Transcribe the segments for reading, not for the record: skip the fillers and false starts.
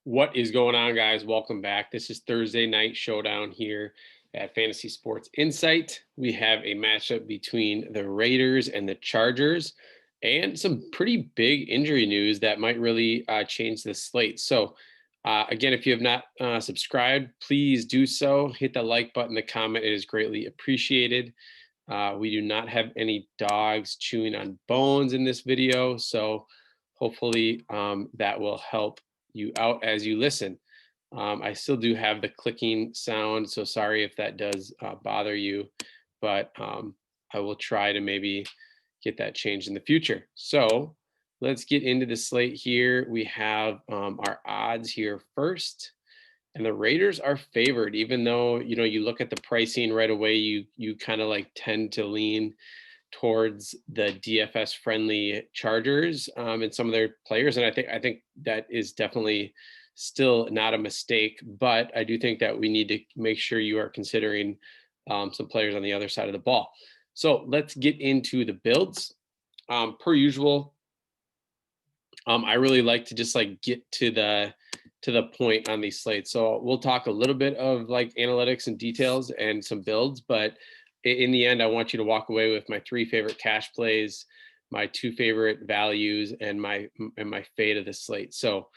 What is going on, guys? Welcome back. This is Thursday Night Showdown here at Fantasy Sports Insight. We have a matchup between the Raiders and the Chargers, and some pretty big injury news that might really change the slate. So, again, if you have not subscribed, please do so. Hit the like button, the comment. It is greatly appreciated. We do not have any dogs chewing on bones in this video, so hopefully that will help you out as you listen. I still do have the clicking sound, so sorry if that does bother you, but I will try to maybe get that changed in the future. So let's get into the slate here. We have our odds here first. And the Raiders are favored, even though you look at the pricing right away, you kind of like tend to lean towards the DFS friendly Chargers and some of their players, and I think that is definitely still not a mistake. But I do think that we need to make sure you are considering some players on the other side of the ball. So let's get into the builds. Per usual, I really like to just like get to the point on these slates. So we'll talk a little bit of like analytics and details and some builds, but in the end, I want you to walk away with my three favorite cash plays, my two favorite values, and my fade of the slate. So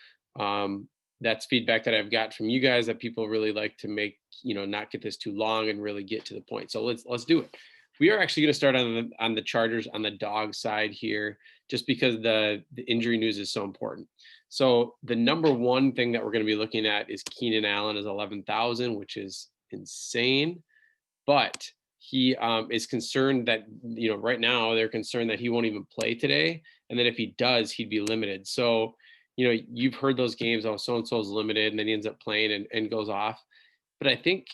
that's feedback that I've got from you guys that people really like to make, not get this too long and really get to the point. So let's do it. We are actually going to start on the Chargers on the dog side here, just because the injury news is so important. So the number one thing that we're going to be looking at is Keenan Allen is 11,000, which is insane. But he is concerned that, right now they're concerned that he won't even play today. And then if he does, he'd be limited. So, you've heard those games, oh, so-and-so is limited, and then he ends up playing and goes off. But I think,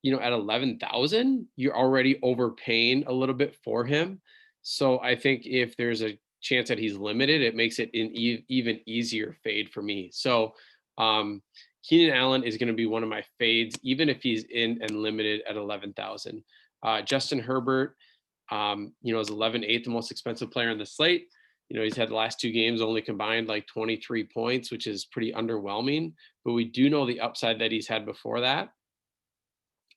at 11,000, you're already overpaying a little bit for him. So I think if there's a chance that he's limited, it makes it an even easier fade for me. So Keenan Allen is going to be one of my fades, even if he's in and limited at 11,000. Justin Herbert, is 11/8 the most expensive player on the slate. He's had the last two games only combined like 23 points, which is pretty underwhelming. But we do know the upside that he's had before that.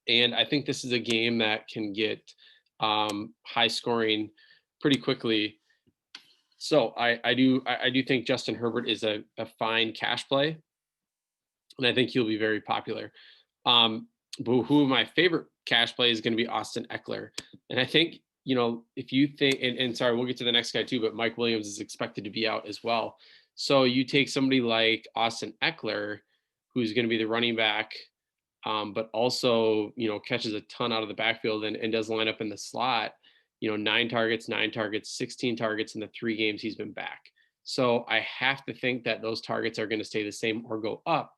And I think this is a game that can get high scoring pretty quickly. So I do think Justin Herbert is a fine cash play, and I think he'll be very popular. But who my favorite cash play is going to be Austin Eckler, and I think if you think and sorry, we'll get to the next guy too, but Mike Williams is expected to be out as well. So you take somebody like Austin Eckler, who's going to be the running back, but also, catches a ton out of the backfield and does line up in the slot, 9 targets, 16 targets in the 3 games he's been back. So I have to think that those targets are going to stay the same or go up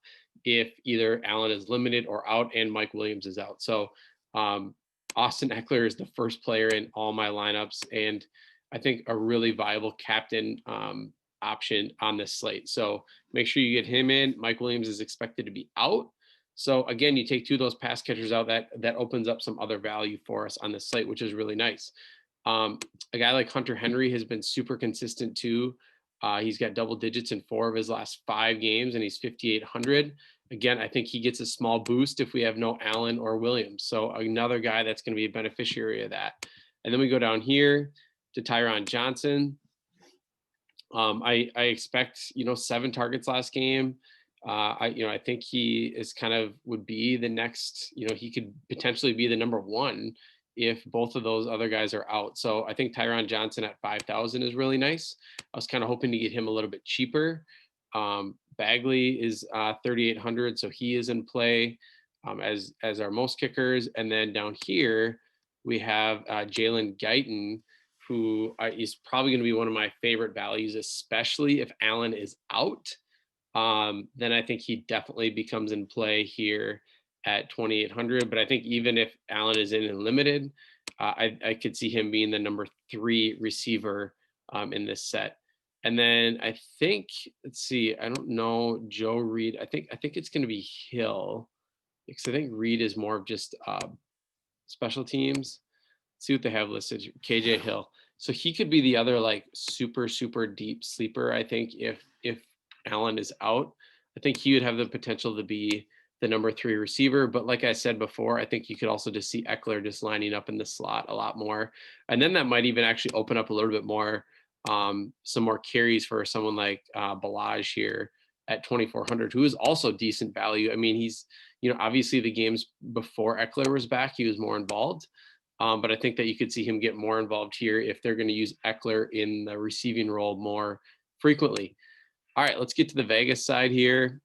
if either Allen is limited or out and Mike Williams is out. So Austin Eckler is the first player in all my lineups, and I think a really viable captain option on this slate. So make sure you get him in. Mike Williams is expected to be out. So again, you take two of those pass catchers out, that opens up some other value for us on the slate, which is really nice. A guy like Hunter Henry has been super consistent too. He's got double digits in 4 of his last 5 games, and he's 5,800. Again, I think he gets a small boost if we have no Allen or Williams. So another guy that's going to be a beneficiary of that. And then we go down here to Tyron Johnson. I expect 7 targets last game. I think he is would be the next, he could potentially be the number 1 if both of those other guys are out. So I think Tyron Johnson at 5,000 is really nice. I was kind of hoping to get him a little bit cheaper. Bagley is 3,800, so he is in play as our most kickers. And then down here we have Jalen Guyton, who is probably going to be one of my favorite values, especially if Allen is out. Then I think he definitely becomes in play here at 2,800. But I think even if Allen is in and limited, I could see him being the number 3 receiver in this set. And then I think, let's see, I don't know, Joe Reed. I think it's going to be Hill, because I think Reed is more of just special teams. Let's see what they have listed. KJ Hill. So he could be the other like super deep sleeper. I think if Allen is out. I think he would have the potential to be the number 3 receiver. But like I said before, I think you could also just see Eckler just lining up in the slot a lot more. And then that might even actually open up a little bit more, some more carries for someone like Balaj here at 2,400, who is also decent value. I mean, he's, obviously the games before Eckler was back, he was more involved. But I think that you could see him get more involved here if they're going to use Eckler in the receiving role more frequently. All right, let's get to the Vegas side here.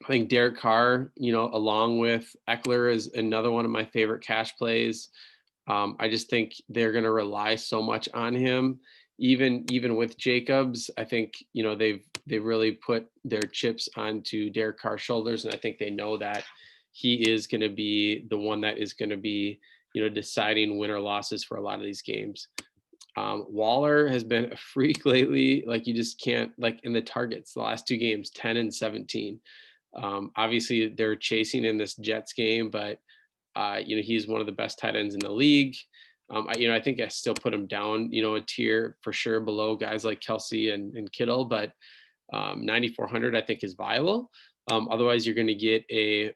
I think Derek Carr, along with Eckler, is another one of my favorite cash plays. I just think they're going to rely so much on him, even with Jacobs. I think they've really put their chips onto Derek Carr's shoulders, and I think they know that he is going to be the one that is going to be deciding win or losses for a lot of these games. Waller has been a freak lately. Like, you just can't, like, in the targets, the last 2 games, 10 and 17. Obviously they're chasing in this Jets game, but he's one of the best tight ends in the league. I think I still put him down, a tier for sure below guys like Kelsey and Kittle, but 9,400 I think is viable. Otherwise, you're going to get a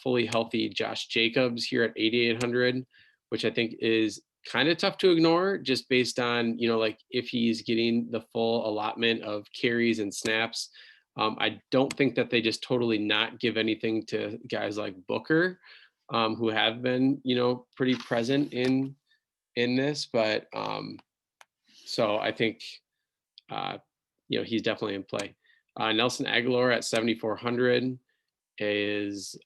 fully healthy Josh Jacobs here at 8,800, which I think is kind of tough to ignore just based on, like, if he's getting the full allotment of carries and snaps. I don't think that they just totally not give anything to guys like Booker, who have been, pretty present in this. But so I think, he's definitely in play. Nelson Aguilar at 7,400 is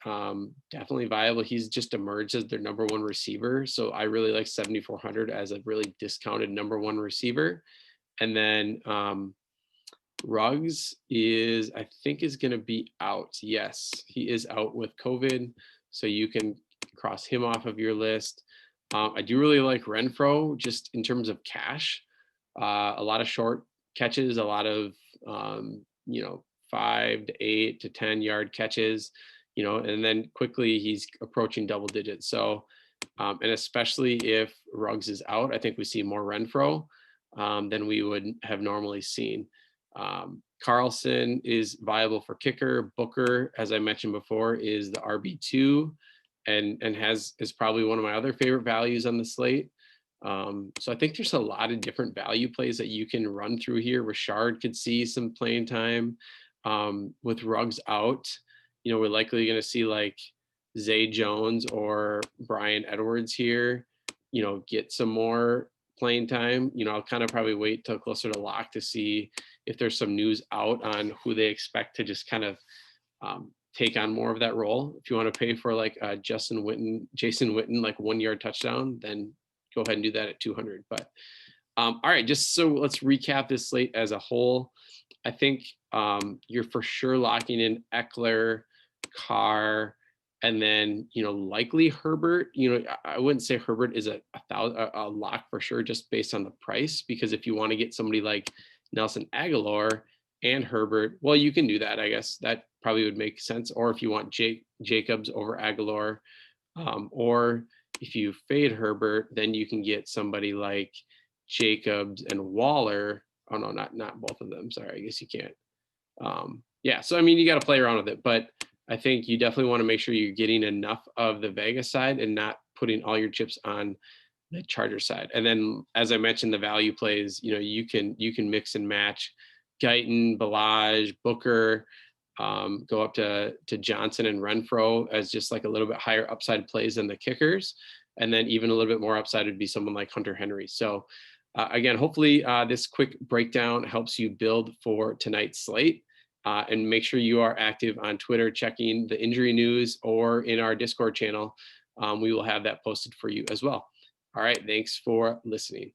definitely viable. He's just emerged as their number 1 receiver. So I really like 7,400 as a really discounted number 1 receiver. And then Ruggs I think is going to be out. Yes, he is out with COVID. So you can cross him off of your list. I do really like Renfro just in terms of cash. A lot of short catches, a lot of, 5 to 8 to 10 yard catches, and then quickly he's approaching double digits. So, and especially if Ruggs is out, I think we see more Renfro than we would have normally seen. Carlson is viable for kicker. Booker, as I mentioned before, is the RB2 and is probably one of my other favorite values on the slate. So I think there's a lot of different value plays that you can run through here. Rashard could see some playing time. With Ruggs out, we're likely going to see like Zay Jones or Brian Edwards here, get some more playing time. I'll kind of probably wait till closer to lock to see if there's some news out on who they expect to just kind of take on more of that role. If you want to pay for like Jason Witten, like 1 yard touchdown, then go ahead and do that at 200. But all right, just so let's recap this slate as a whole. I think you're for sure locking in Eckler, Carr, and then likely Herbert. I wouldn't say Herbert is a lock for sure, just based on the price. Because if you want to get somebody like Nelson Aguilar and Herbert, well, you can do that. I guess that probably would make sense. Or if you want Jacobs over Aguilar, or if you fade Herbert, then you can get somebody like Jacobs and Waller. Oh no, not both of them. Sorry, I guess you can't. Yeah, so I mean, you got to play around with it, but I think you definitely want to make sure you're getting enough of the Vegas side and not putting all your chips on the Charger side. And then, as I mentioned, the value plays, you can mix and match Guyton, Balaj, Booker, go up to Johnson and Renfro as just like a little bit higher upside plays than the kickers. And then even a little bit more upside would be someone like Hunter Henry. So again, hopefully this quick breakdown helps you build for tonight's slate. And make sure you are active on Twitter, checking the injury news, or in our Discord channel. We will have that posted for you as well. All right, thanks for listening.